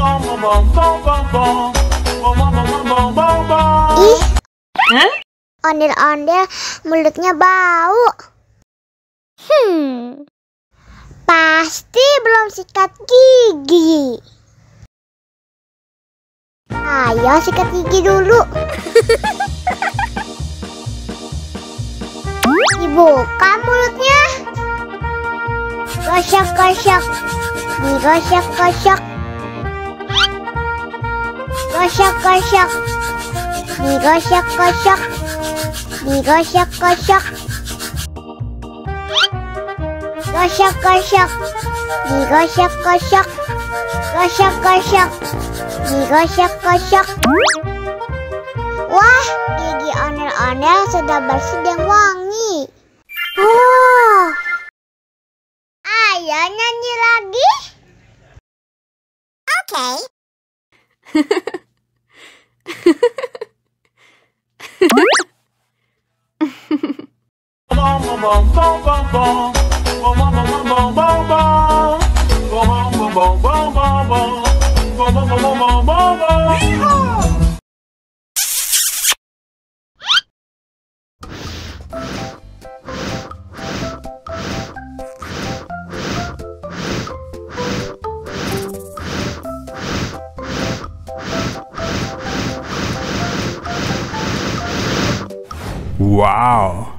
Ih, ondel-ondel mulutnya bau. Pasti belum sikat gigi. Ayo sikat gigi dulu. Dibuka mulutnya. Gosok-gosok. Digosok-gosok. Gosok-gosok. Digosok-gosok. Digosok-gosok. Gosok-gosok. Digosok-gosok. Gosok-gosok. Digosok-gosok. Wah, gigi ondel-ondel sudah bersih dan wangi. Oh, ayo nyanyi lagi. Oke. Wow.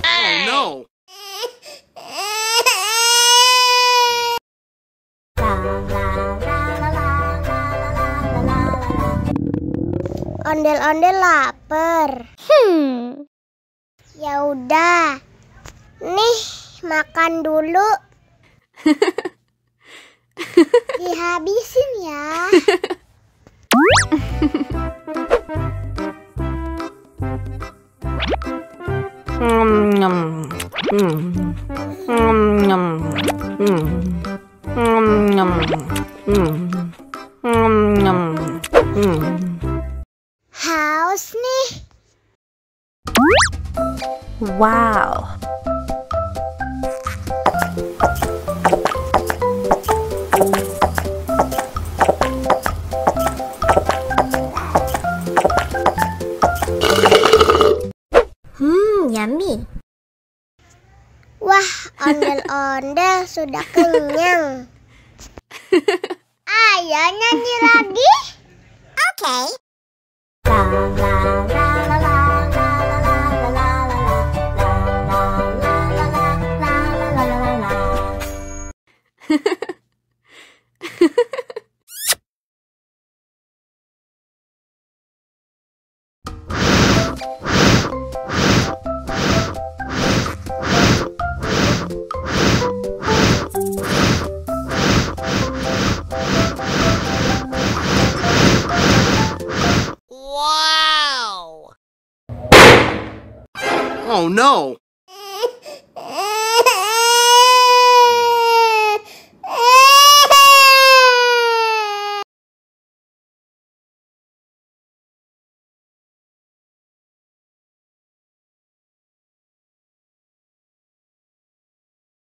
Oh no. Ondel-ondel lapar. Ya udah. Nih, makan dulu. Dihabisin ya. Haus nih. Wow. Yummy. Wah, ondel-ondel sudah kenyang. Ayo nyanyi lagi. Oke. Oh no.